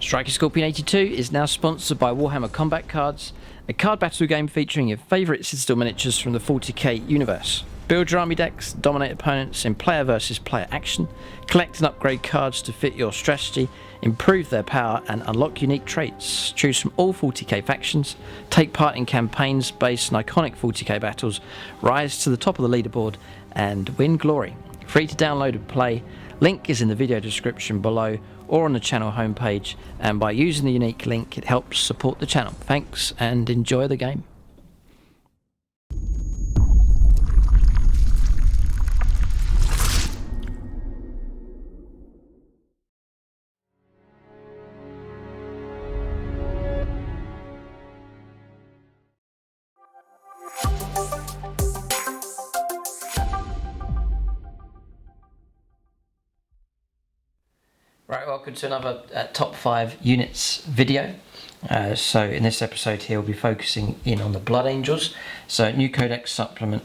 Striker Scorpion 82 is now sponsored by Warhammer Combat Cards, a card battle game featuring your favourite Citadel miniatures from the 40k universe. Build your army decks, dominate opponents in player versus player action, collect and upgrade cards to fit your strategy, improve their power and unlock unique traits. Choose from all 40k factions, take part in campaigns based on iconic 40k battles, rise to the top of the leaderboard and win glory. Free to download and play. Link is in the video description below or on the channel homepage, and by using the unique link it helps support the channel. Thanks and enjoy the game. Right, welcome to another top 5 units video. So in this episode here we'll be focusing in on the Blood Angels. So new codex supplement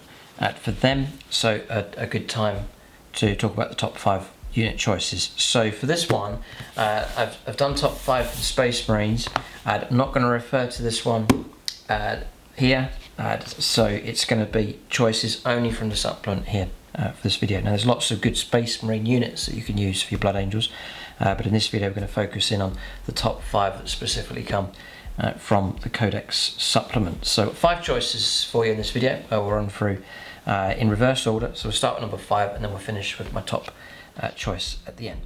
for them, so a good time to talk about the top 5 unit choices. So for this one, I've done top 5 for the Space Marines. I'm not going to refer to this one here, so it's going to be choices only from the supplement here for this video. Now there's lots of good Space Marine units that you can use for your Blood Angels. But in this video we're going to focus in on the top 5 that specifically come from the Codex supplement. So 5 choices for you in this video. We'll run through in reverse order. So we'll start with number 5 and then we'll finish with my top choice at the end.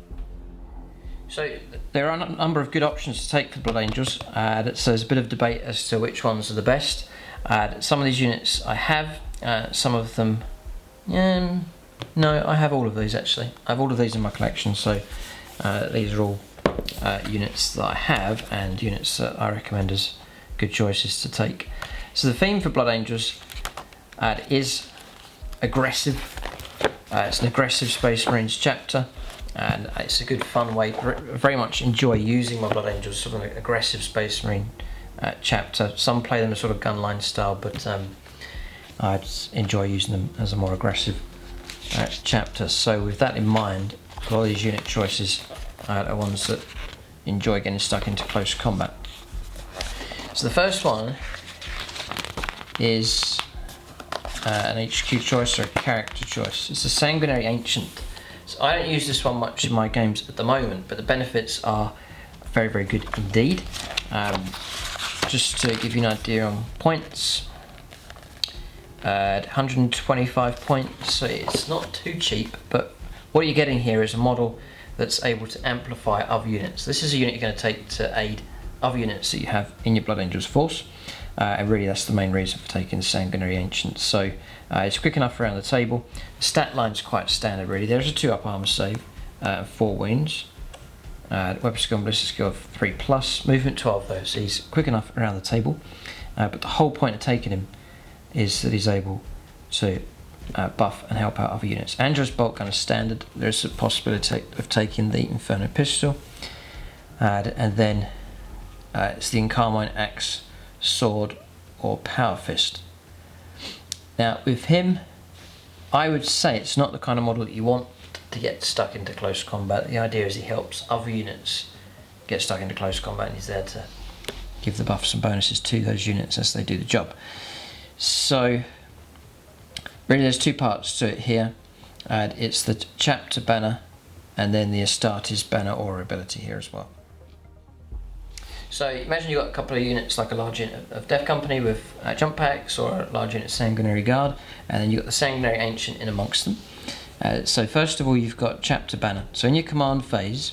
So there are a number of good options to take for Blood Angels. So there's a bit of debate as to which ones are the best. Some of these units I have, some of them, no, I have all of these actually. I have all of these in my collection, so these are all units that I have and units that I recommend as good choices to take. So the theme for Blood Angels is aggressive. It's an aggressive Space Marines chapter, and it's a good fun way. Very much enjoy using my Blood Angels, sort of an aggressive Space Marine chapter. Some play them as sort of gunline style, but I just enjoy using them as a more aggressive chapter. So with that in mind, a lot of these unit choices are ones that enjoy getting stuck into close combat. So the first one is an HQ choice or a character choice. It's a Sanguinary Ancient. So I don't use this one much in my games at the moment, but the benefits are very, very good indeed. Just to give you an idea on points, 125 points, so it's not too cheap, but what you're getting here is a model that's able to amplify other units. This is a unit you're going to take to aid other units that you have in your Blood Angels force, and really that's the main reason for taking the Sanguinary Ancient. So it's quick enough around the table. The stat line's quite standard really. There's a 2 up armor save, 4 wounds, weapon skill and ballistic skill of 3+, movement 12 though, so he's quick enough around the table. But the whole point of taking him is that he's able to buff and help out other units. Andros Bolt Gun is standard. There's a possibility of taking the Inferno Pistol, and then it's the Encarmine Axe, Sword or Power Fist. Now with him, I would say it's not the kind of model that you want to get stuck into close combat. The idea is he helps other units get stuck into close combat, and he's there to give the buffs and bonuses to those units as they do the job. So really there's 2 parts to it here. It's the chapter banner and then the Astartes banner or ability here as well. So imagine you've got a couple of units, like a large unit of Death Company with jump packs, or a large unit of Sanguinary Guard, and then you've got the Sanguinary Ancient in amongst them. So first of all you've got chapter banner. So in your command phase,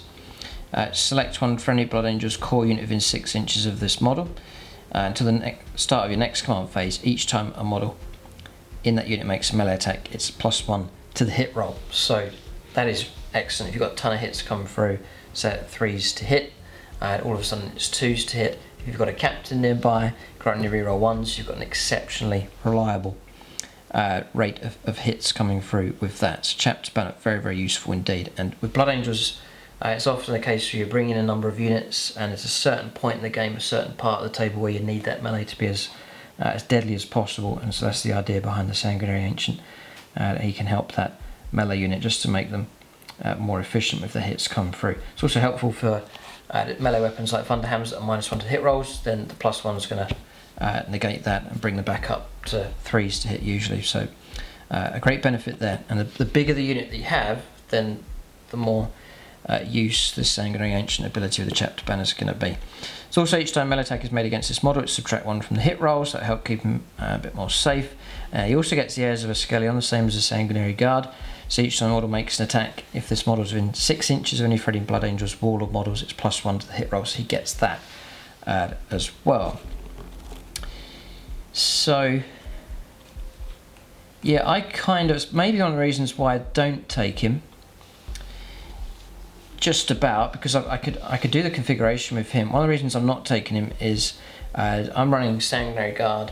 select one friendly Blood Angels core unit within 6 inches of this model. Until the start of your next command phase, each time a model in that unit makes a melee attack, it's +1 to the hit roll. So that is excellent. If you've got a ton of hits coming through, say 3s to hit, all of a sudden it's 2s to hit. If you've got a captain nearby, currently reroll 1s, you've got an exceptionally reliable rate of hits coming through with that. So chapter banner, very, very useful indeed. And with Blood Angels, it's often the case where you're bringing a number of units, and at a certain point in the game, a certain part of the table where you need that melee to be as deadly as possible, and so that's the idea behind the Sanguinary Ancient. He can help that melee unit just to make them more efficient with the hits come through. It's also helpful for melee weapons like thunderhammers that are -1 to hit rolls, then the +1's going to negate that and bring them back up to 3s to hit usually. So a great benefit there. And the bigger the unit that you have, then the more use this Sanguinary Ancient ability with the chapter banner is going to be. So also each time melee attack is made against this model, it's subtract 1 from the hit roll, so it'll help keep him a bit more safe. He also gets the Heirs of Ascalon, the same as the Sanguinary Guard. So each time a model makes an attack, if this model is within 6 inches of any Freddy Blood Angels Warlord models, it's +1 to the hit roll, so he gets that as well. So yeah, I kind of, maybe one of the reasons why I don't take him, just about, because I could do the configuration with him. One of the reasons I'm not taking him is I'm running Sanguinary Guard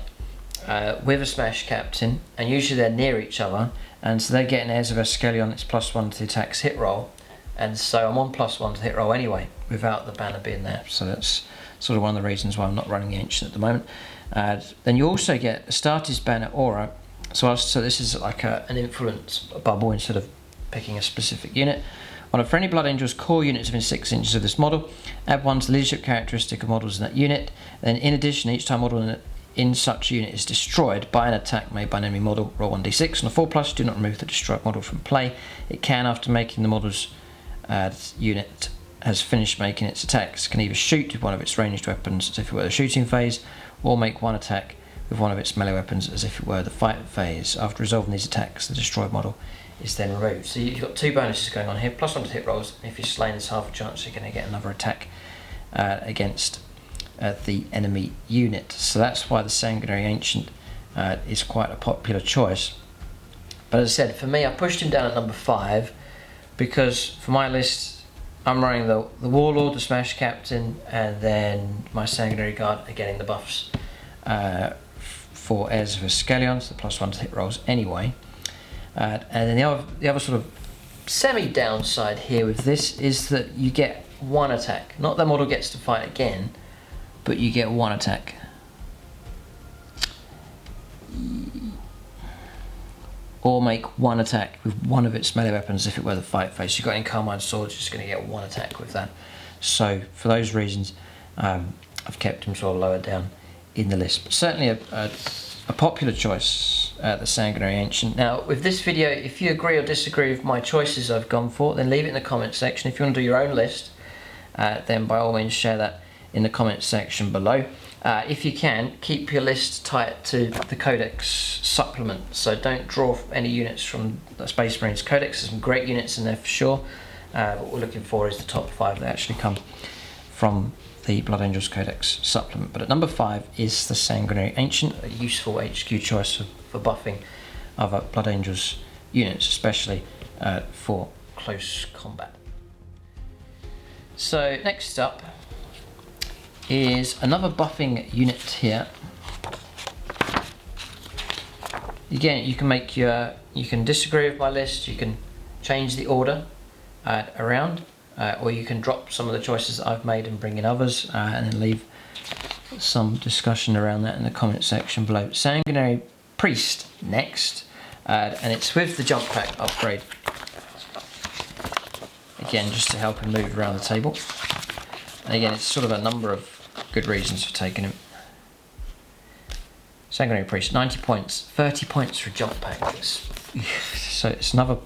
with a Smash Captain, and usually they're near each other, and so they're getting Heirs of Ascalon, it's +1 to the attack's hit roll, and so I'm on +1 to the hit roll anyway, without the banner being there. So that's sort of one of the reasons why I'm not running the Ancient at the moment. Then you also get Astartes banner aura, so this is like an influence bubble instead of picking a specific unit. On a friendly Blood Angel's core units within 6 inches of this model, add 1 to the leadership characteristic of models in that unit. Then in addition, each time model in such unit is destroyed by an attack made by an enemy model, roll 1d6. On a 4+, do not remove the destroyed model from play. It can, after making the model's unit has finished making its attacks, can either shoot with one of its ranged weapons as if it were the shooting phase, or make one attack with one of its melee weapons as if it were the fight phase. After resolving these attacks, the destroyed model is then removed. So you've got 2 bonuses going on here, +1 to hit rolls. If you're slain, there's half a chance you're going to get another attack against the enemy unit. So that's why the Sanguinary Ancient is quite a popular choice. But as I said, for me, I pushed him down at number 5 because for my list, I'm running the Warlord, the Smash Captain, and then my Sanguinary Guard are getting the buffs for Heirs of Ascalon, so the +1 to hit rolls anyway. And then the other sort of semi-downside here with this is that you get 1 attack. Not that model gets to fight again, but you get 1 attack. Or make 1 attack with one of its melee weapons if it were the fight phase. You've got in Carmine Swords, you're just going to get 1 attack with that. So for those reasons, I've kept him sort of lower down in the list. But certainly a popular choice, the Sanguinary Ancient. Now with this video, if you agree or disagree with my choices I've gone for, then leave it in the comment section. If you want to do your own list, then by all means share that in the comment section below. If you can, keep your list tight to the Codex supplement, so don't draw any units from the Space Marines Codex. There's some great units in there for sure. What we're looking for is the top 5 that actually come from the Blood Angels Codex supplement. But at number 5 is the Sanguinary Ancient, a useful HQ choice for buffing other Blood Angels units, especially for close combat. So next up is another buffing unit here. Again, you can disagree with my list, you can change the order around, or you can drop some of the choices that I've made and bring in others, and then leave some discussion around that in the comment section below. Sanguinary Priest next, and it's with the jump pack upgrade. Again, just to help him move around the table. And again, it's sort of a number of good reasons for taking him. Sanguinary Priest, 90 points, 30 points for a jump pack. So it's another,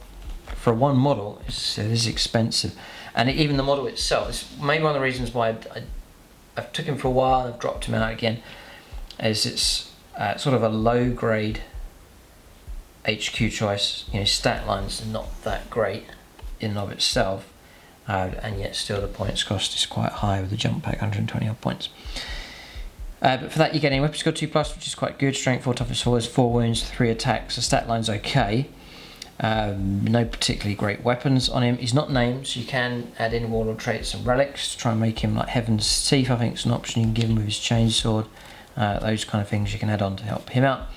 for one model, it is expensive. And even the model itself, it's maybe one of the reasons why I've took him for a while, I've dropped him out again, is it's sort of a low grade HQ choice. You know, stat lines are not that great in and of itself. And yet still the points cost is quite high with the jump pack, 120 odd points. But for that you're getting Weapon Skill 2+, which is quite good. Strength 4, Toughness 4, 4 wounds, 3 attacks. The stat line's okay. No particularly great weapons on him. He's not named, so you can add in Warlord traits and relics to try and make him like Heaven's Teeth. I think it's an option you can give him with his chainsword. Those kind of things you can add on to help him out.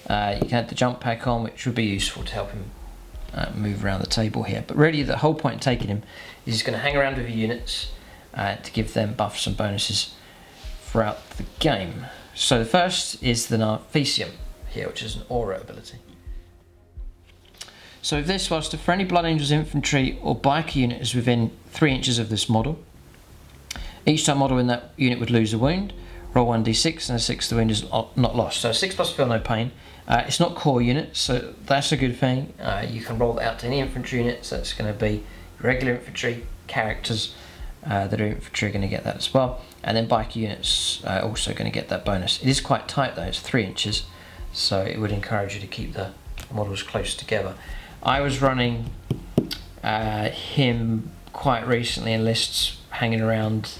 You can add the jump pack on, which would be useful to help him move around the table here. But really the whole point of taking him is he's going to hang around with your units to give them buffs and bonuses throughout the game. So the first is the Narthesium here, which is an aura ability. So with this, whilst a friendly Blood Angels infantry or biker unit is within 3 inches of this model, Each time model in that unit would lose a wound, roll 1d6 and a 6 the wound is not lost. So 6 plus feel no pain. It's not core units, so that's a good thing. You can roll it out to any infantry units, so it's going to be regular infantry, characters that are infantry are going to get that as well. And then biker units are also going to get that bonus. It is quite tight though, it's 3 inches, so it would encourage you to keep the models close together. I was running him quite recently in lists, hanging around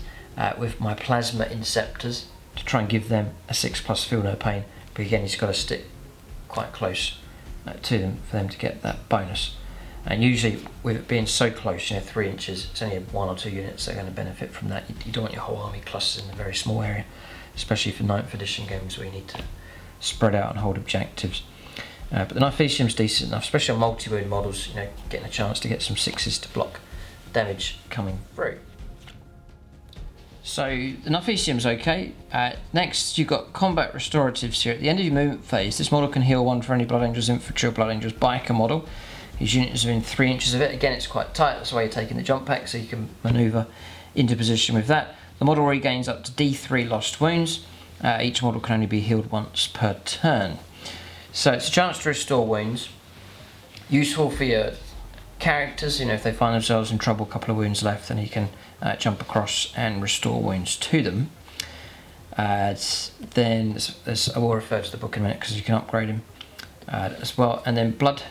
with my plasma inceptors to try and give them a 6 plus feel no pain, but again he's got to stick quite close to them for them to get that bonus. And usually with it being so close, 3 inches, it's only 1 or 2 units that are going to benefit from that. You don't want your whole army clustered in a very small area, especially for 9th edition games where you need to spread out and hold objectives. But the Nifesium's decent enough, especially on multi-wound models, getting a chance to get some 6s to block damage coming through. So the Nifesium's okay. Next you've got combat restoratives here. At the end of your movement phase, this model can heal 1 for any Blood Angels infantry or Blood Angels biker model. His unit is within 3 inches of it. Again, it's quite tight, that's why you're taking the jump pack, so you can manoeuvre into position with that. The model regains up to D3 lost wounds. Each model can only be healed once per turn. So it's a chance to restore wounds. Useful for your characters, if they find themselves in trouble, a couple of wounds left, then you can jump across and restore wounds to them. Then I will refer to the book in a minute because you can upgrade him as well. And then Blood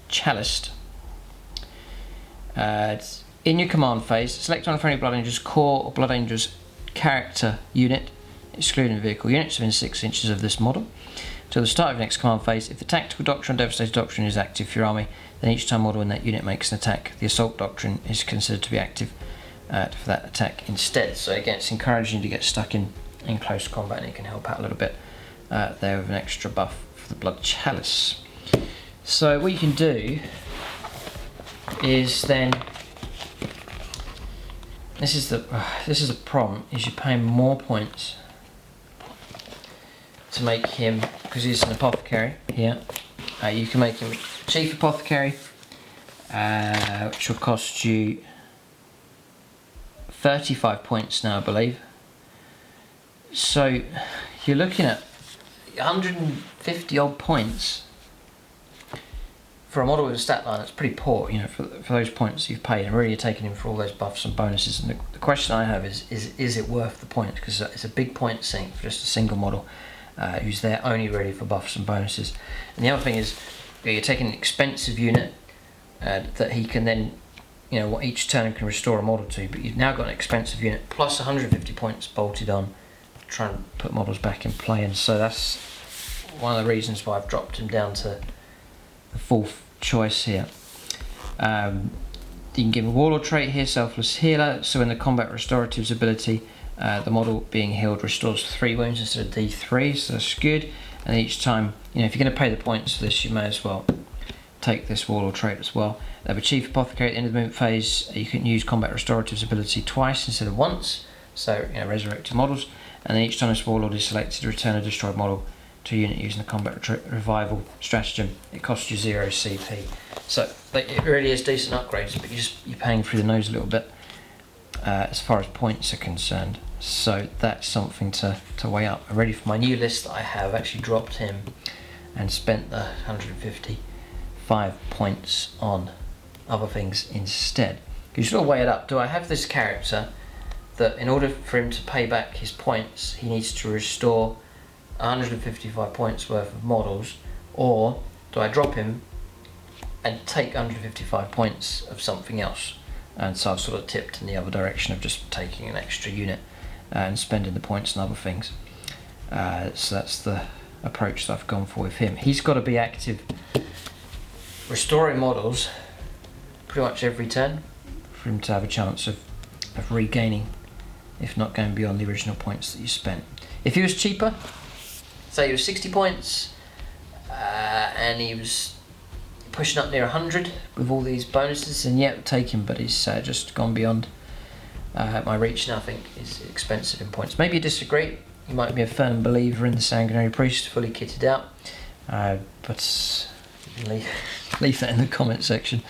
Chalice. In your command phase, select one for any Blood Angels core or Blood Angels character unit, excluding vehicle units within 6 inches of this model. Till the start of the next command phase, if the Tactical Doctrine or Devastator Doctrine is active for your army, then each time model in that unit makes an attack, the Assault Doctrine is considered to be active for that attack instead. So again, it's encouraging you to get stuck in close combat, and it can help out a little bit there with an extra buff for the Blood Chalice. So what you can do is then, this is the problem, is you're paying more points to make him, because he's an apothecary here, you can make him chief apothecary, which will cost you 35 points now, I believe. So you're looking at 150 odd points for a model with a stat line that's pretty poor, for those points you've paid, and really you're taking him for all those buffs and bonuses. And the question I have is it worth the points? Because it's a big point sink for just a single model who's there only ready for buffs and bonuses. And the other thing is, you're taking an expensive unit that he can then, each turn can restore a model to, but you've now got an expensive unit plus 150 points bolted on to try and put models back in play. And so that's one of the reasons why I've dropped him down to the 4th choice here. You can give him a Warlord trait here, Selfless Healer, so in the Combat Restoratives ability, the model being healed restores 3 wounds instead of D3, so that's good. And each time, if you're going to pay the points for this, you may as well take this Warlord trait as well. They have a Chief Apothecary at the end of the movement phase. You can use Combat Restoratives ability twice instead of once, so resurrected models. And then each time this Warlord is selected, return a destroyed model to a unit using the Combat Revival stratagem. It costs you 0 CP. So it really is decent upgrades, but you're paying through the nose a little bit as far as points are concerned. So that's something to weigh up. I'm ready for my new list that I have. Actually dropped him and spent the 155 points on other things instead. You should all weigh it up. Do I have this character that in order for him to pay back his points, he needs to restore 155 points worth of models, or do I drop him and take 155 points of something else? And so I've sort of tipped in the other direction of just taking an extra unit and spending the points on other things. So that's the approach that I've gone for with him. He's got to be active restoring models pretty much every turn for him to have a chance of regaining, if not going beyond the original points that you spent. If he was cheaper, say he was 60 points and he was pushing up near 100 with all these bonuses, and yeah, take him, but he's just gone beyond my reach now. I think is expensive in points. Maybe you disagree. You might be a firm believer in the Sanguinary Priest, fully kitted out, but leave that in the comment section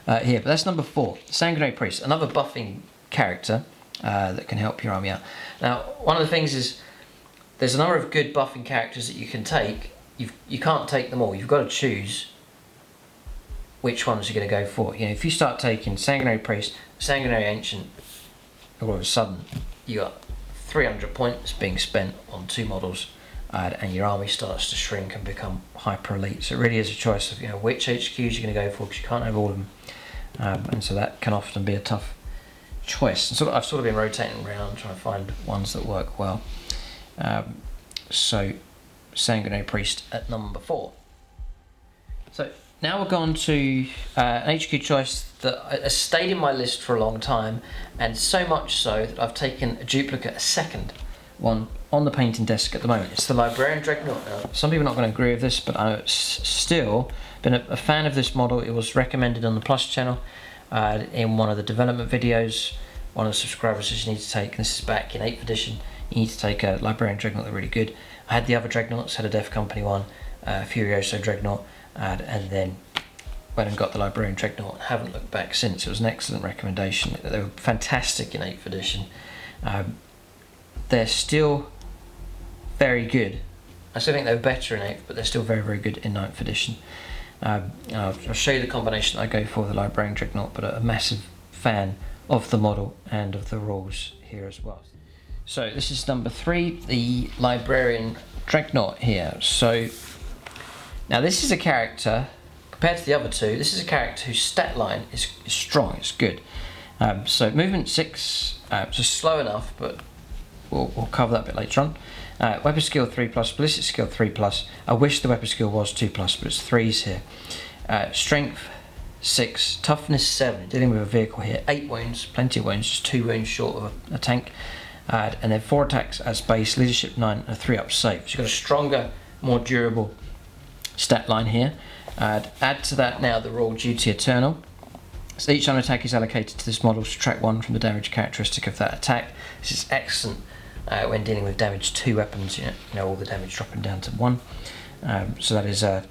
here. But that's number 4, Sanguinary Priest, another buffing character. that can help your army out. Now, one of the things is there's a number of good buffing characters that you can take. You can't take them all. You've got to choose which ones you're going to go for. You know, if you start taking Sanguinary Priest, Sanguinary Ancient, all of a sudden you got 300 points being spent on 2 models, and your army starts to shrink and become hyper elite. So it really is a choice of, you know, which HQs you're going to go for, because you can't have all of them, and so that can often be a tough choice. And so I've sort of been rotating around trying to find ones that work well. So Sanguinary Priest at number 4. So now we're going to an HQ choice that has stayed in my list for a long time, and so much so that I've taken a duplicate, a second one, on the painting desk at the moment. It's the Librarian Dreadnought. Now, some people are not going to agree with this, but I've still been a fan of this model. It was recommended on the Plus channel in one of the development videos. One of the subscribers says you need to take, and this is back in 8th edition, you need to take a Librarian Dreadnought. They're really good. I had the other Dreadnoughts, had a Death Company one, Furioso Dreadnought, and then went and got the Librarian Dreadnought and haven't looked back since. It was an excellent recommendation. They were fantastic in 8th edition. They're still very good. I still think they were better in 8th, but they're still very, very good in 9th edition. I'll show you the combination that I go for the Librarian Dreadnought, but a massive fan of the model and of the rules here as well. So this is number 3, the Librarian Dreadnought here. So now this is a character, compared to the other 2, this is a character whose stat line is strong, it's good. So movement 6, just slow enough, but we'll cover that a bit later on. Weapon skill 3+, ballistic skill 3+. I wish the weapon skill was 2+, but it's 3s here. Strength 6, toughness 7, dealing with a vehicle here. 8 wounds, plenty of wounds, just 2 wounds short of a tank. And then 4 attacks as base, leadership 9, and a 3-up save. So you've got a stronger, more durable stat line here. Add to that now the Royal Duty Eternal. So each arm attack is allocated to this model, subtract 1 from the damage characteristic of that attack. This is excellent when dealing with damage 2 weapons, you know, all the damage dropping down to 1. So that is a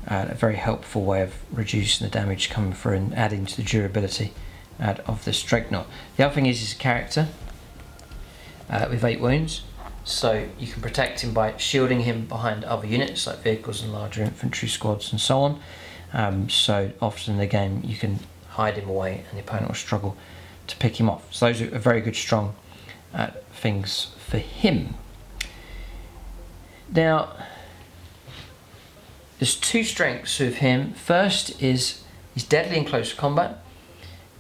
very helpful way of reducing the damage coming through and adding to the durability of this Dreadnought. The other thing is he's a character with 8 wounds, so you can protect him by shielding him behind other units like vehicles and larger infantry squads and so on. So often in the game you can hide him away and the opponent will struggle to pick him off. So those are very good, strong things for him. Now there's 2 strengths with him. First is he's deadly in close combat,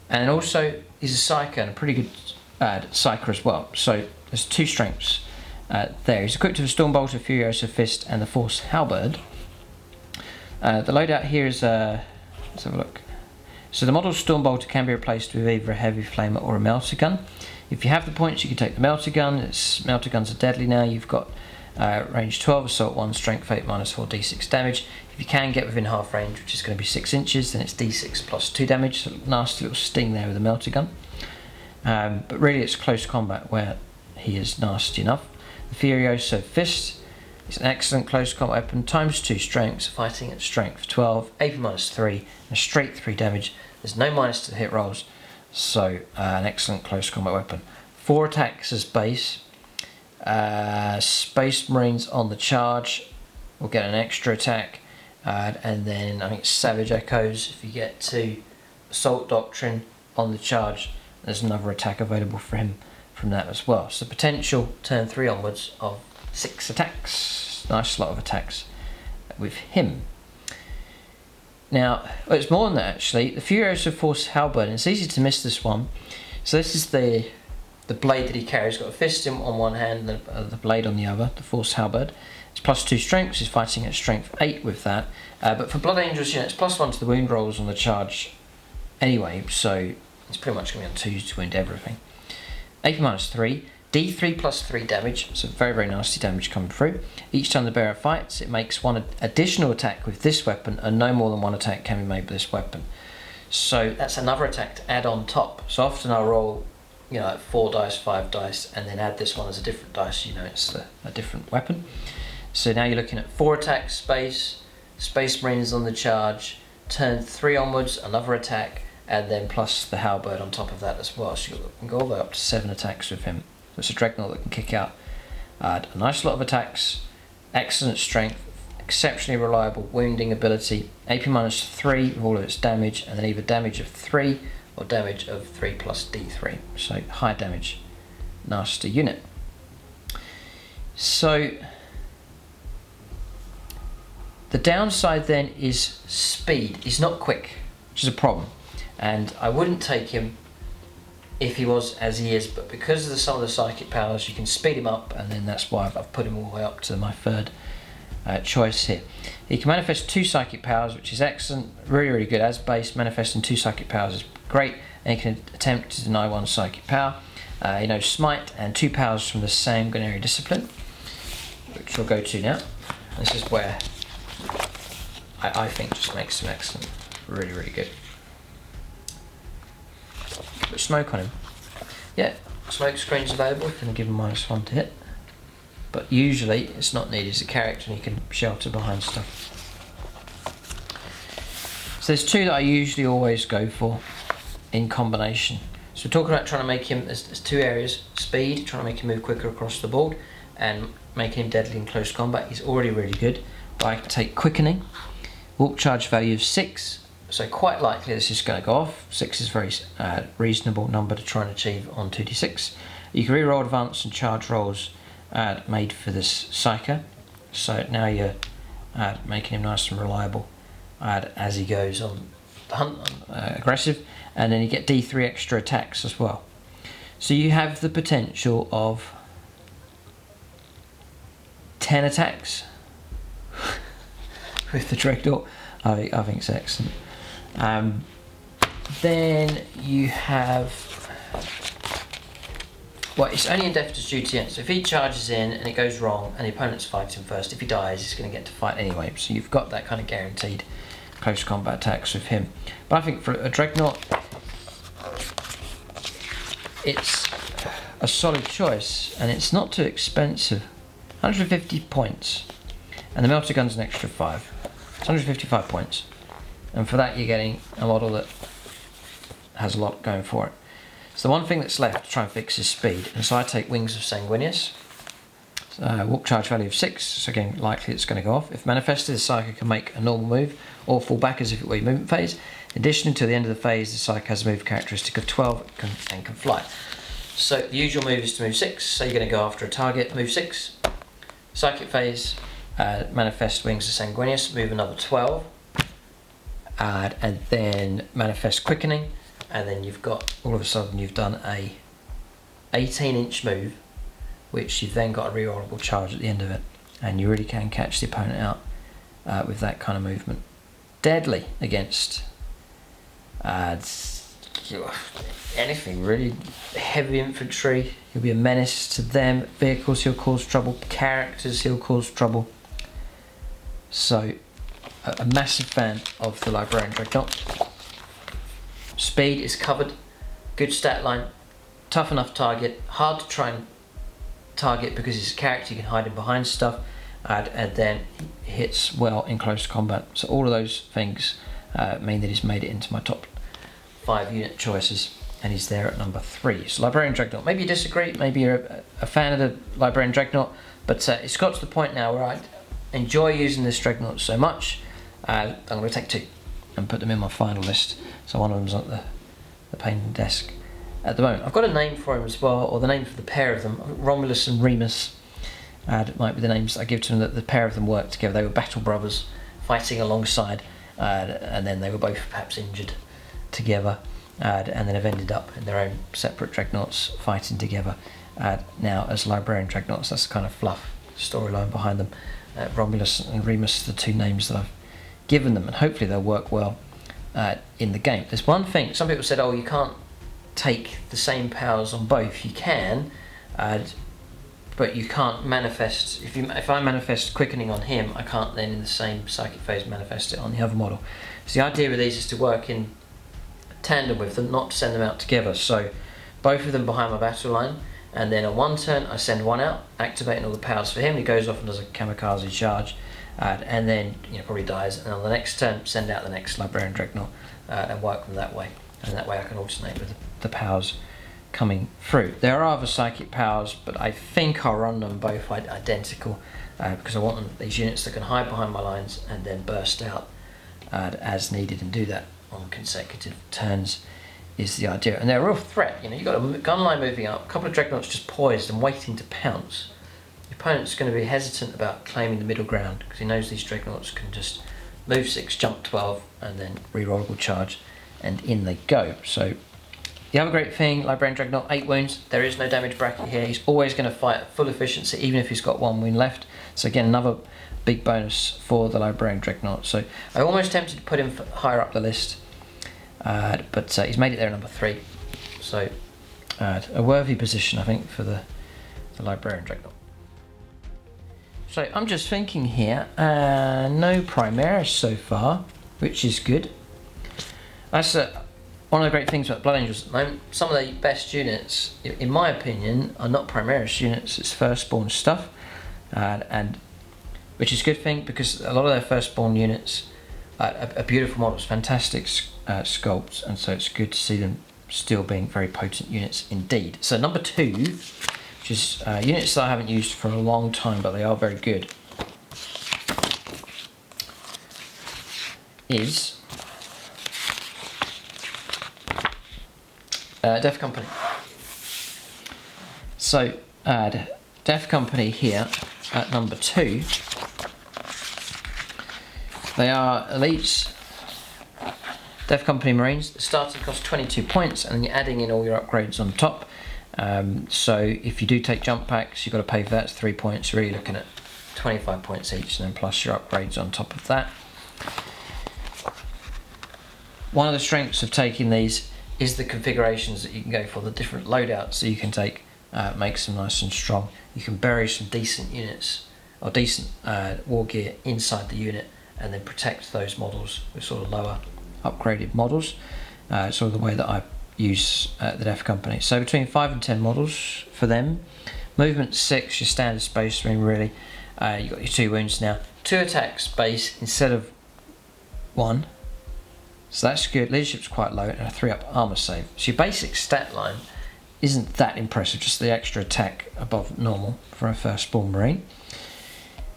and also he's a psyker, and a pretty good psyker as well. So there's 2 strengths there. He's equipped with a Stormbolter, Furioso Fist, and the Force Halberd. The loadout here is let's have a look. So the model Stormbolter can be replaced with either a Heavy Flamer or a Melter Gun. If you have the points, you can take the Melter Gun. Melter Guns are deadly now. You've got range 12, assault 1, strength 8, -4 d6 damage. If you can get within half range, which is going to be 6 inches, then it's d6 plus 2 damage. So nasty little sting there with a Melter Gun. But really it's close combat where he is nasty enough. The Furioso Fist is an excellent close combat weapon, ×2 strength, fighting at strength 12, AP -3, and a straight 3 damage. There's no minus to the hit rolls, so an excellent close combat weapon. 4 attacks as base. Space Marines on the charge will get an extra attack, and then I think Savage Echoes, if you get to Assault Doctrine on the charge, there's another attack available for him from that as well. So potential turn 3 onwards of 6 attacks. Nice lot of attacks with him. Now, well, it's more than that actually. The Furioso Force Halberd, and it's easy to miss this one. So this is the blade that he carries. He's got a fist on one hand and the blade on the other, the Force Halberd. It's +2 strength, he's fighting at strength 8 with that. But for Blood Angels, you know, it's +1 to the wound rolls on the charge anyway, so it's pretty much going to be on 2s to wound everything. AP -3, D3 plus 3 damage, so very, very nasty damage coming through. Each time the bearer fights, it makes 1 additional attack with this weapon, and no more than 1 attack can be made with this weapon. So that's another attack to add on top. So often I'll roll, you know, like 4 dice, 5 dice, and then add this one as a different dice, you know, it's a different weapon. So now you're looking at 4 attacks, Space Marines on the charge, turn 3 onwards, another attack, and then plus the halberd on top of that as well. So you can go all the way up to 7 attacks with him. So it's a Dreadnought that can kick out a nice lot of attacks, excellent strength, exceptionally reliable wounding ability, AP -3 with all of its damage, and then either damage of 3 or damage of 3 plus D3. So high damage, nasty unit. So the downside then is speed. He's not quick, which is a problem, and I wouldn't take him if he was as he is, but because of some of the psychic powers, you can speed him up, and then that's why I've put him all the way up to my third choice here. He can manifest 2 psychic powers, which is excellent, really good. As base, manifesting 2 psychic powers is great, and he can attempt to deny 1 psychic power. He knows Smite and 2 powers from the Sanguinary Discipline, which we'll go to now. This is where I think just makes him excellent, really good. Put smoke on him. Yeah, smoke screen's available, you can give him -1 to hit. But usually it's not needed as a character and he can shelter behind stuff. So there's 2 that I usually always go for in combination. So we're talking about trying to make him, there's 2 areas: speed, trying to make him move quicker across the board, and making him deadly in close combat. He's already really good. But I can take quickening, warp charge value of 6, so quite likely this is going to go off. 6 is a very reasonable number to try and achieve on 2d6. You can re-roll advance and charge rolls made for this Psyker, so now you're making him nice and reliable as he goes on the hunt, aggressive, and then you get D3 extra attacks as well. So you have the potential of 10 attacks with the Dreadnought. I think it's excellent. Then you have, well, it's only in death to duty, so if he charges in and it goes wrong and the opponent's fighting first, if he dies he's going to get to fight anyway, so you've got that kind of guaranteed close combat attacks with him. But I think for a Dreadnought it's a solid choice, and it's not too expensive. 150 points, and the melter gun's an extra 5. It's 155 points, and for that you're getting a model that has a lot going for it. So the one thing that's left to try and fix is speed, and so I take Wings of Sanguinius. Warp charge value of 6, so again likely it's going to go off. If manifested, the Psyker can make a normal move or fall back as if it were a movement phase. In addition, until the end of the phase, the Psyker has a move characteristic of 12 and can fly. So the usual move is to move 6, so you're going to go after a target, move 6, Psychic phase, manifest Wings of Sanguinius, move another 12, and then manifest Quickening, and then you've got, all of a sudden you've done a 18-inch move, which you've then got a rerollable charge at the end of it, and you really can catch the opponent out with that kind of movement. Deadly against anything really. Heavy infantry, he'll be a menace to them. Vehicles, he'll cause trouble. Characters, he'll cause trouble. So a massive fan of the Librarian Dreadnought. Speed is covered, good stat line, tough enough target, hard to try and target because he's a character, you can hide him behind stuff, and then hits well in close combat. So all of those things mean that he's made it into my top 5 unit choices, and he's there at number 3. So Librarian Dreadnought. Maybe you disagree, maybe you're a fan of the Librarian Dreadnought, but it's got to the point now where I enjoy using this Dreadnought so much, I'm going to take 2 and put them in my final list. So one of them's on the painting desk at the moment. I've got a name for him as well, or the name for the pair of them, Romulus and Remus. It might be the names I give to them, that the pair of them worked together. They were battle brothers fighting alongside, and then they were both perhaps injured together, and then have ended up in their own separate Dreadnoughts fighting together now as Librarian Dreadnoughts. That's the kind of fluff storyline behind them. Romulus and Remus are the 2 names that I've given them, and hopefully they'll work well in the game. There's one thing, some people said, oh, you can't take the same powers on both. You can, but you can't manifest, if I manifest Quickening on him, I can't then in the same psychic phase manifest it on the other model. So the idea with these is to work in tandem with them, not to send them out together. So both of them behind my battle line, and then on one turn I send one out, activating all the powers for him. He goes off and does a kamikaze charge, and then probably dies, and on the next turn send out the next Librarian Dreadnought and work them that way. and that way I can alternate with the powers coming through. There are other psychic powers, but I think I'll run them both identical because I want these units that can hide behind my lines and then burst out as needed, and do that on consecutive turns is the idea. And they're a real threat. You know, you've got a gun line moving up, a couple of dreadnoughts just poised and waiting to pounce. Your opponent's going to be hesitant about claiming the middle ground because he knows these dreadnoughts can just move 6, jump 12, and then rerollable charge, and in they go. So the other great thing, Librarian Dreadnought, 8 wounds. There is no damage bracket here. He's always going to fight at full efficiency, even if he's got 1 wound left. So again, another big bonus for the Librarian Dreadnought. So I almost tempted to put him higher up the list, but he's made it there number 3. So a worthy position, I think, for the Librarian Dreadnought. So I'm just thinking here, no Primaris so far, which is good. That's one of the great things about Blood Angels at the moment. Some of the best units, in my opinion, are not Primaris units, it's firstborn stuff. And which is a good thing, because a lot of their firstborn units are beautiful models, fantastic sculpts, and so it's good to see them still being very potent units indeed. So number 2, which is units that I haven't used for a long time, but they are very good, is Death Company. So Death Company here at number 2. They are elites, Death Company Marines. The starting cost 22 points, and then you're adding in all your upgrades on top. So if you do take jump packs, you've got to pay for that. It's 3 points. You're really looking at 25 points each, and then plus your upgrades on top of that. One of the strengths of taking these is the configurations that you can go for, the different loadouts that you can take, makes them nice and strong. You can bury some decent units or decent war gear inside the unit, and then protect those models with sort of lower upgraded models. Sort of the way that I use the Death Company. So between 5 and 10 models for them. Movement 6, your standard Space Marine really. You've got your 2 wounds now. 2 attack space instead of 1. So that's good. Leadership's quite low, and a 3-up armor save. So your basic stat line isn't that impressive, just the extra attack above normal for a firstborn Marine.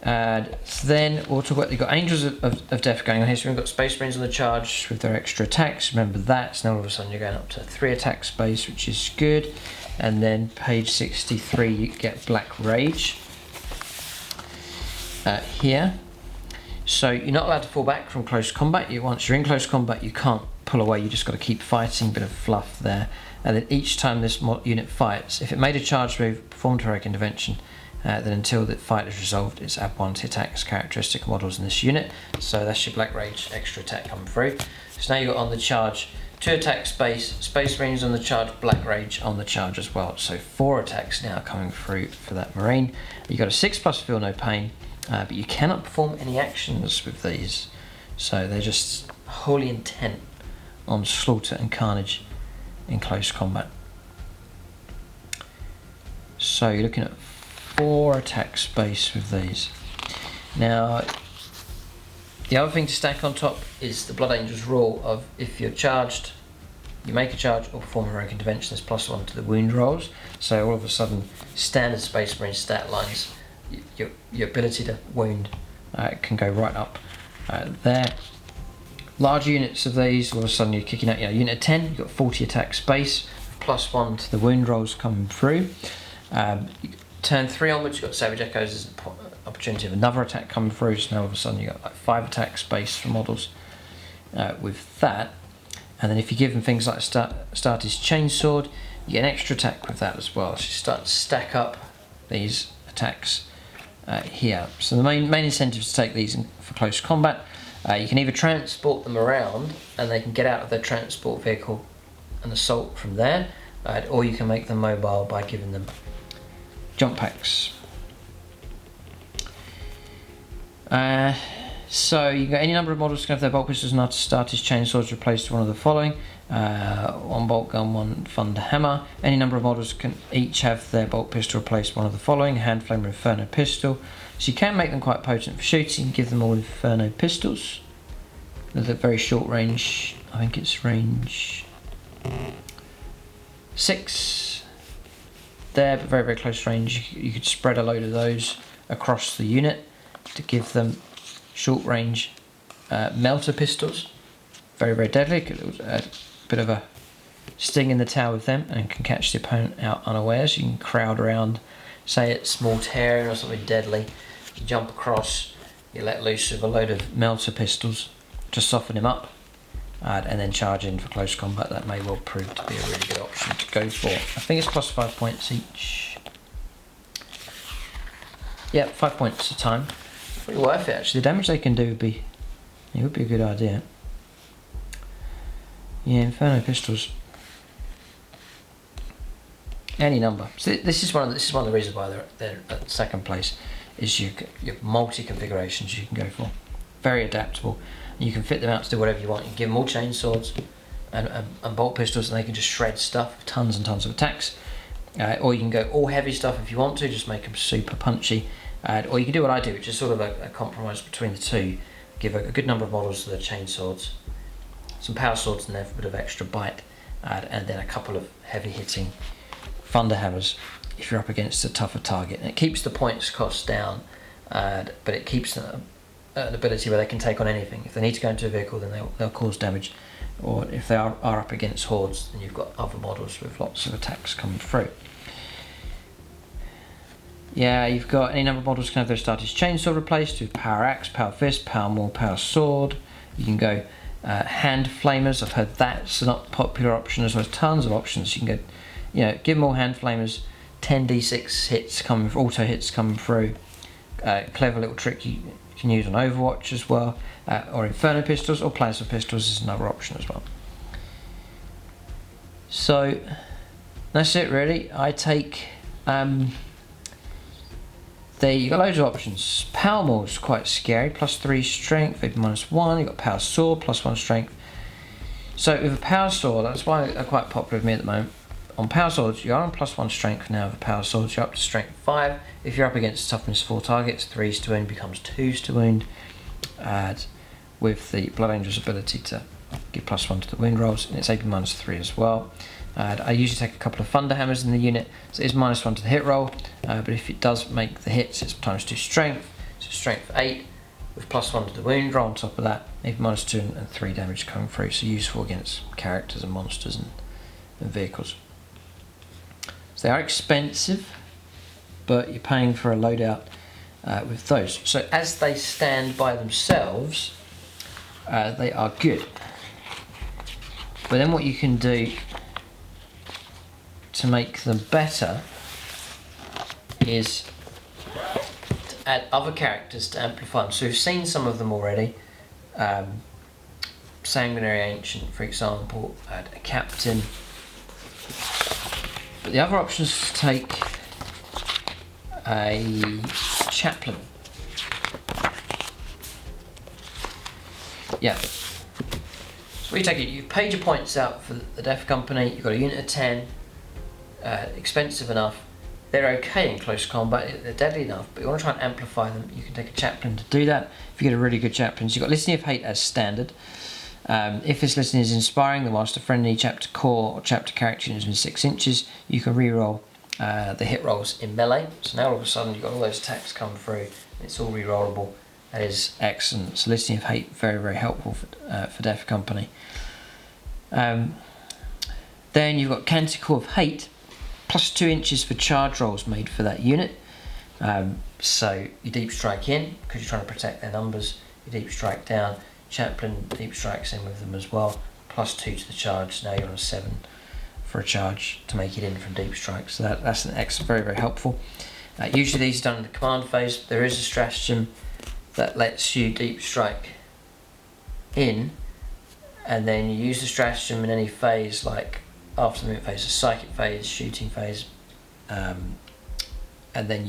And then we'll talk about, you've got Angels of Death going on here. So we've got Space Marines on the charge with their extra attacks. Remember that. So now all of a sudden you're going up to 3 attack space, which is good. And then page 63, you get Black Rage here. So you're not allowed to fall back from close combat. Once you're in close combat, you can't pull away. You just got to keep fighting. Bit of fluff there. And then each time this unit fights, if it made a charge move, performed heroic intervention, then until the fight is resolved, it's add 1 to attacks characteristic models in this unit. So that's your Black Rage extra attack coming through. So now you've got on the charge 2 attack space, Space Marines on the charge, Black Rage on the charge as well. So 4 attacks now coming through for that Marine. You've got a 6+ feel no pain, but you cannot perform any actions with these. So they're just wholly intent on slaughter and carnage in close combat. So you're looking at 4 attack space with these. Now, the other thing to stack on top is the Blood Angels rule of, if you're charged, you make a charge or perform a heroic intervention, there's +1 to the wound rolls. So all of a sudden, standard Space Marine stat lines, your ability to wound can go right up there. Large units of these, all of a sudden you're kicking out, unit of 10, you've got 40 attack space, +1 to the wound rolls coming through. Turn 3 onwards, you've got Savage Echoes as an opportunity of another attack coming through, so now all of a sudden you've got like 5 attack space for models with that. And then if you give them things like Startis Chainsword, you get an extra attack with that as well. So you start to stack up these attacks here. So the main incentive is to take these for close combat. You can either transport them around and they can get out of their transport vehicle and assault from there, or you can make them mobile by giving them jump packs. So you got any number of models can have their bolt pistols and Startis Chainswords replaced with one of the following: 1 bolt gun, 1 thunder hammer. Any number of models can each have their bolt pistol replaced with one of the following: hand flamer, inferno pistol. So you can make them quite potent for shooting. Give them all inferno pistols. They're very short range. I think it's range 6 there, but very, very close range. You could spread a load of those across the unit to give them short range melter pistols. Very, very deadly. A bit of a sting in the tail with them and can catch the opponent out unawares. You can crowd around, say it's Mortarian or something deadly. You jump across, you let loose with a load of melter pistols to soften him up, and then charge in for close combat. That may well prove to be a really good option to go for. I think it's plus 5 points each. Yeah, 5 points a time. Pretty worth it actually. The damage they can do would be a good idea. Yeah, Inferno pistols. Any number. So this is one of the reasons why they're at second place. Is your multi configurations you can go for. Very adaptable. You can fit them out to do whatever you want. You can give them all chainswords and bolt pistols, and they can just shred stuff. Tons and tons of attacks. Or you can go all heavy stuff if you want to. Just make them super punchy. Or you can do what I do, which is sort of a compromise between the two. Give a good number of models to the chainswords, some power swords in there for a bit of extra bite, and then a couple of heavy hitting thunder hammers if you're up against a tougher target. And it keeps the points cost down, but it keeps an ability where they can take on anything. If they need to go into a vehicle, then they'll cause damage, or if they are up against hordes, then you've got other models with lots of attacks coming through. Yeah, you've got any number of models can have their starter's chainsaw replaced with power axe, power fist, power maul, power sword. You can go hand flamers. I've heard that's a not popular option as well. There's tons of options. You can go, give them all hand flamers. 10d6 hits coming, auto hits coming through. Clever little trick you can use on Overwatch as well, or Inferno pistols, or plasma pistols is another option as well. So that's it really. I take you've got loads of options. Power maul is quite scary, plus 3 strength, maybe -1. You've got power sword, plus 1 strength. So with a power sword, that's why they're quite popular with me at the moment. On power swords, you're on plus 1 strength now with power swords, you're up to strength 5. If you're up against toughness 4 targets, 3s to wound becomes 2s to wound. With the Blood Angel's ability to give plus 1 to the wound rolls, and it's AP -3 as well. I usually take a couple of thunder hammers in the unit, so it's -1 to the hit roll, but if it does make the hits, it's ×2 strength, so strength 8 with plus 1 to the wound roll on top of that, maybe -2 and 3 damage coming through, so useful against characters and monsters and vehicles. So they are expensive, but you're paying for a loadout with those. So as they stand by themselves, they are good. But then what you can do to make them better is to add other characters to amplify them. So we've seen some of them already. Sanguinary Ancient, for example, add a captain. But the other option is to take a chaplain. Yeah. So what you take it, you've paid your points out for the Death Company, you've got a unit of 10, expensive enough, they're okay in close combat, they're deadly enough, but you want to try and amplify them, you can take a chaplain to do that. If you get a really good chaplain, so you've got Listening of Hate as standard. If this listening is inspiring, then whilst a friendly chapter core or chapter character unit is within 6 inches, you can re-roll the hit rolls in melee. So now all of a sudden you've got all those attacks come through, it's all re-rollable. That is excellent. So Listening of Hate, very, very helpful for Death Company. Then you've got Canticle of Hate, plus 2 inches for charge rolls made for that unit. So you deep strike in, because you're trying to protect their numbers, you deep strike down, Chaplain deep strikes in with them as well, plus 2 to the charge, so now you're on a 7 for a charge to make it in from deep strike, so that's an excellent, very, very helpful. Usually these are done in the command phase, but there is a stratagem that lets you deep strike in, and then you use the stratagem in any phase, like after the movement phase, a psychic phase, shooting phase, and then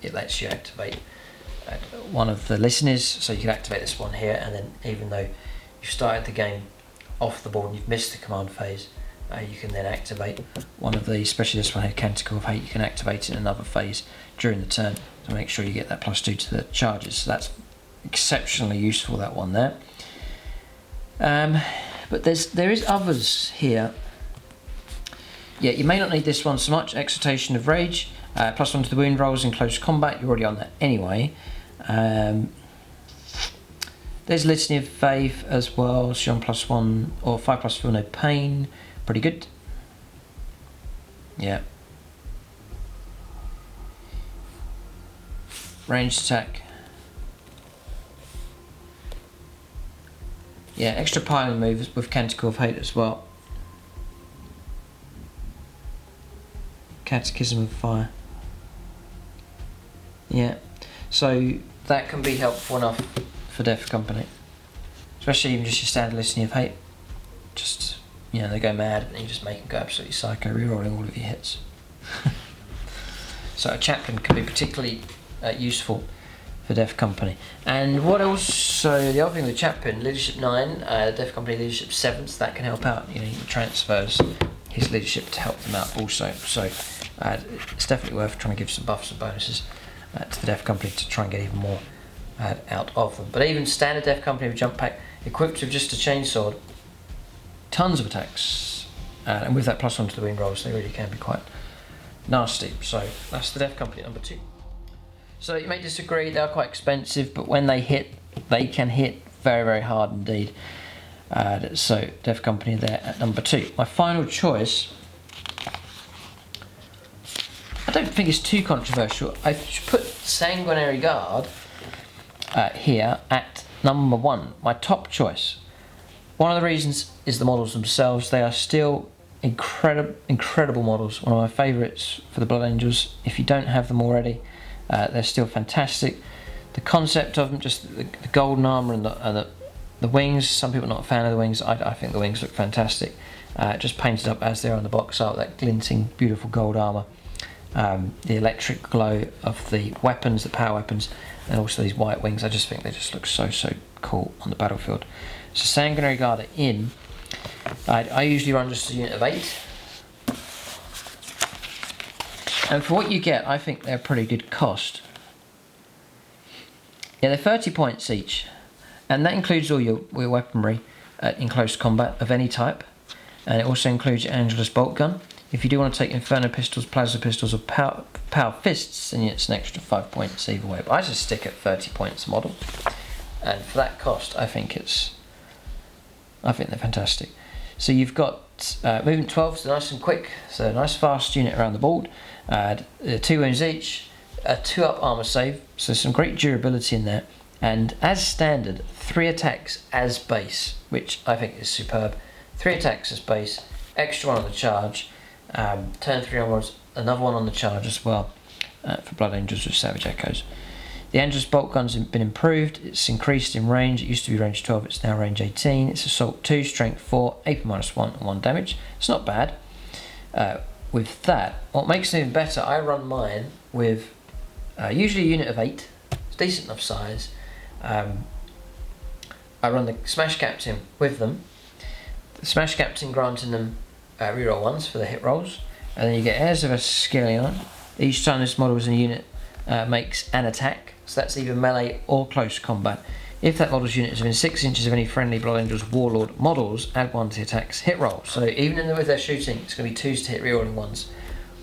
it lets you activate one of the listeners, so you can activate this one here, and then even though you've started the game off the board and you've missed the command phase, you can then activate one of these, especially this one here, Canticle of Hate, you can activate it in another phase during the turn to make sure you get that plus 2 to the charges, so that's exceptionally useful, that one there. But there is others here Yeah, you may not need this one so much. Exaltation of Rage, +1 to the wound rolls in close combat. You're already on that anyway. There's Litany of Faith as well. So you're on +1 or 5+ feel no pain. Pretty good. Yeah. Ranged attack. Yeah, extra piling moves with Canticle of Hate as well. Catechism of Fire. Yeah, so that can be helpful enough for Death Company. Especially even just your standard Litany of Hate. Just, you know, they go mad and you just make them go absolutely psycho, rerolling all of your hits. So a chaplain can be particularly useful for Death Company. And what else? So the other thing with chaplain, leadership 9, Death Company leadership 7, so that can help out. You know, he transfers his leadership to help them out also. So it's definitely worth trying to give some buffs and bonuses to the Death Company to try and get even more out of them. But even standard Death Company with jump pack, equipped with just a chainsword, tons of attacks, and with that +1 to the wound rolls, they really can be quite nasty. So that's the Death Company number 2. So you may disagree, they are quite expensive, but when they hit, they can hit very, very hard indeed. So Death Company there at number 2. My final choice, I don't think it's too controversial. I put Sanguinary Guard here at number 1, my top choice. One of the reasons is the models themselves. They are still incredible models. One of my favourites for the Blood Angels. If you don't have them already, they're still fantastic. The concept of them, just the golden armour and the wings. Some people are not a fan of the wings. I think the wings look fantastic. Just painted up as they're on the box art, that glinting, beautiful gold armour. The electric glow of the weapons, the power weapons, and also these white wings. I just think they just look so cool on the battlefield. So Sanguinary Guard are in. I usually run just a unit of 8. And for what you get, I think they're a pretty good cost. Yeah, they're 30 points each. And that includes all your weaponry in close combat of any type. And it also includes your Angelus Bolt Gun. If you do want to take Inferno Pistols, Plasma Pistols, or Power Fists, then it's an extra 5 points either way. But I just stick at 30 points a model. And for that cost, I think they're fantastic. So you've got movement 12, so nice and quick. So a nice fast unit around the board. 2 wounds each, a 2-up armor save, so some great durability in there. And as standard, 3 attacks as base, which I think is superb. 3 attacks as base, extra 1 on the charge, turn 3 onwards, another 1 on the charge as well for Blood Angels with Savage Echoes. The Angelus Bolt Gun's been improved, it's increased in range. It used to be range 12, it's now range 18. It's Assault 2, Strength 4, AP -1 and 1 damage. It's not bad. With that, what makes it even better, I run mine with usually a unit of 8. It's decent enough size. I run the Smash Captain with them. The Smash Captain granting them reroll 1s for the hit rolls, and then you get Heirs of Ascalion. Each time this model is in a unit makes an attack, so that's either melee or close combat. If that model's unit is within 6 inches of any friendly Blood Angels Warlord models, add 1 to the attack's hit roll. So even with their shooting, it's going to be 2s to hit rerolling 1s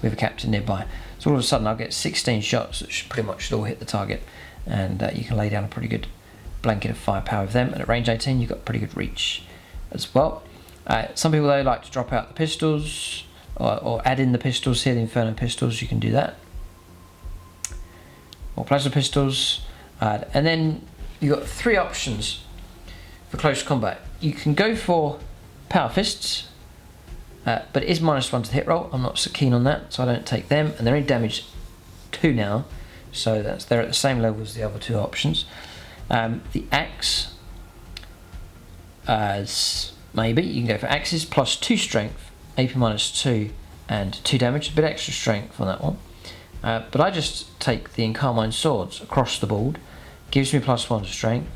with a captain nearby. So all of a sudden I'll get 16 shots, which pretty much should all hit the target, and you can lay down a pretty good blanket of firepower with them. And at range 18 you've got pretty good reach as well. Some people though like to drop out the pistols or add in the pistols here, the Inferno Pistols. You can do that, or Plasma Pistols, and then you've got 3 options for close combat. You can go for Power Fists, but it is -1 to the hit roll. I'm not so keen on that, so I don't take them, and they're in damage 2 now, so they're at the same level as the other 2 options. The Axe, maybe you can go for Axes, +2 strength, AP -2 and 2 damage, a bit extra strength on that one. But I just take the Encarmine Swords across the board. Gives me +1 to strength.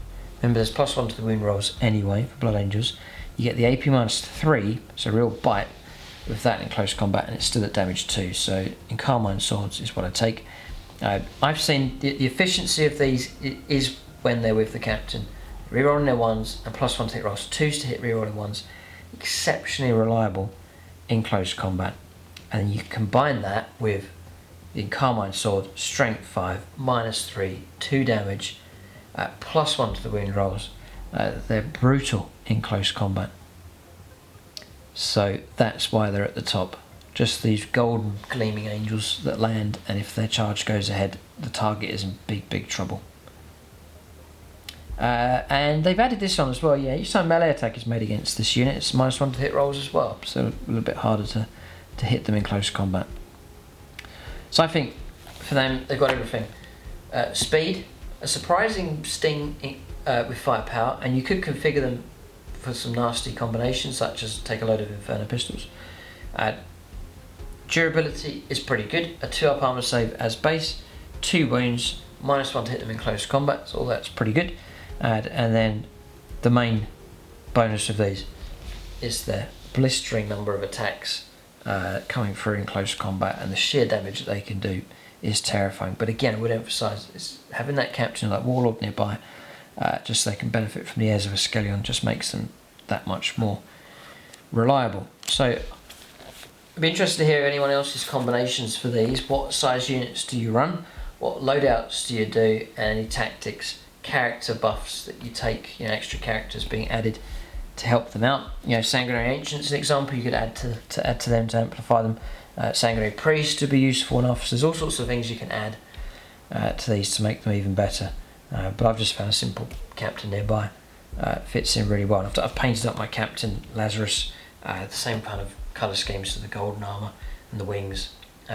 Remember, there's +1 to the wound rolls anyway for Blood Angels. You get the AP -3, so real bite with that in close combat, and it's still at damage 2. So Encarmine Swords is what I take. I've seen the efficiency of these is when they're with the captain. Rerolling their 1s and +1 to hit rolls, 2s to hit rerolling 1s. Exceptionally reliable in close combat. and you combine that with the Carmine Sword, Strength 5, -3, 2 damage, +1 to the wound rolls. They're brutal in close combat. So that's why they're at the top. Just these golden gleaming angels that land, and if their charge goes ahead, the target is in big trouble. And they've added this on as well. Yeah, each time melee attack is made against this unit, it's -1 to hit rolls as well, so a little bit harder to hit them in close combat. So I think for them, they've got everything. Speed, a surprising sting with firepower, and you could configure them for some nasty combinations, such as take a load of Inferno pistols. Durability is pretty good. A 2-up armor save as base, 2 wounds, -1 to hit them in close combat, so all that's pretty good. And then the main bonus of these is their blistering number of attacks coming through in close combat, and the sheer damage that they can do is terrifying. But again, I would emphasise is having that captain like Warlord nearby, just so they can benefit from the airs of a Skellion, just makes them that much more reliable. So I'd be interested to hear anyone else's combinations for these. What size units do you run? What loadouts do you do? And any tactics, character buffs that you take, extra characters being added to help them out. Sanguinary Ancient is an example you could add to them to amplify them. Sanguinary Priest to be useful enough. So there's all sorts of things you can add to these to make them even better. But I've just found a simple captain nearby. Fits in really well. I've painted up my captain Lazarus, the same kind of colour schemes to the golden armour and the wings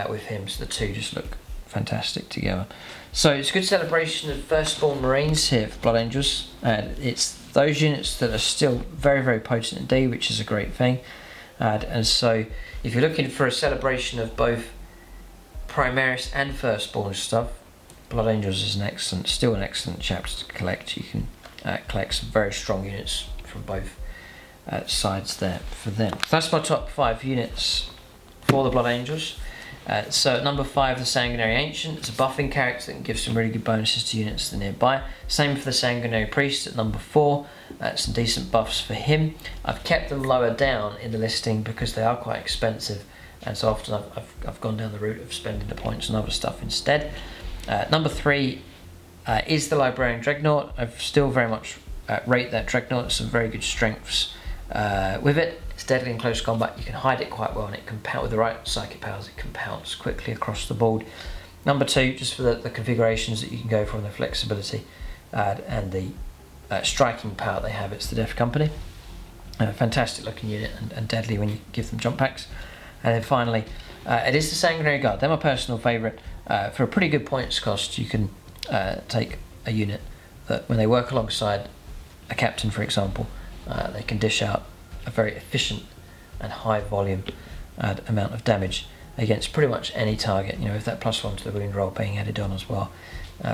with him, so the two just look fantastic together. So it's a good celebration of Firstborn Marines here for Blood Angels. It's those units that are still very potent indeed, which is a great thing. And so if you're looking for a celebration of both Primaris and Firstborn stuff, Blood Angels is still an excellent chapter to collect. You can collect some very strong units from both sides there for them. So that's my top 5 units for the Blood Angels. So at number 5, the Sanguinary Ancient. It's a buffing character that can give some really good bonuses to units that are nearby. Same for the Sanguinary Priest at number 4. Some decent buffs for him. I've kept them lower down in the listing because they are quite expensive, and so often I've gone down the route of spending the points on other stuff instead. Number 3 is the Librarian Dreadnought. I still very much rate that Dreadnought. Some very good strengths with it. It's deadly in close combat. You can hide it quite well, and it can pounce with the right psychic powers. It can pounce quickly across the board. Number 2, just for the configurations that you can go for and the flexibility and the striking power they have. It's the Death Company. Fantastic looking unit and deadly when you give them jump packs. And then finally, it is the Sanguinary Guard. They're my personal favourite. For a pretty good points cost, you can take a unit that when they work alongside a captain, for example, they can dish out a very efficient and high volume amount of damage against pretty much any target, with that +1 to the wound roll being added on as well.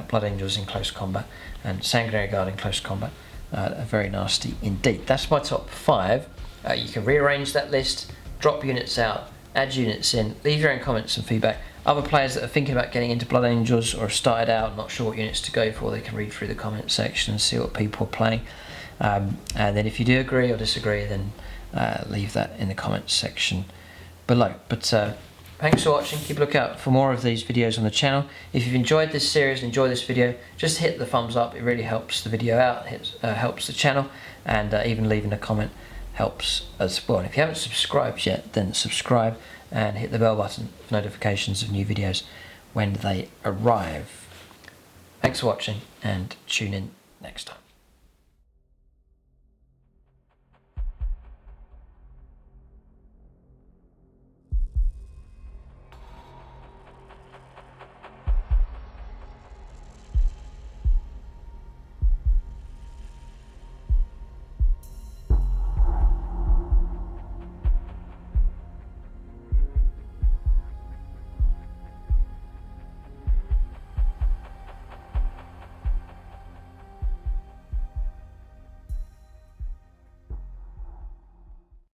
Blood Angels in close combat and Sanguinary Guard in close combat are very nasty indeed. That's my top 5. You can rearrange that list, drop units out, add units in, leave your own comments and feedback. Other players that are thinking about getting into Blood Angels or have started out not sure what units to go for, they can read through the comment section and see what people are playing. And then if you do agree or disagree, then leave that in the comments section below. But thanks for watching. Keep a lookout for more of these videos on the channel. If you've enjoyed this series and enjoyed this video, just hit the thumbs up. It really helps the video out, helps the channel, and even leaving a comment helps as well. And if you haven't subscribed yet, then subscribe and hit the bell button for notifications of new videos when they arrive. Thanks for watching, and tune in next time.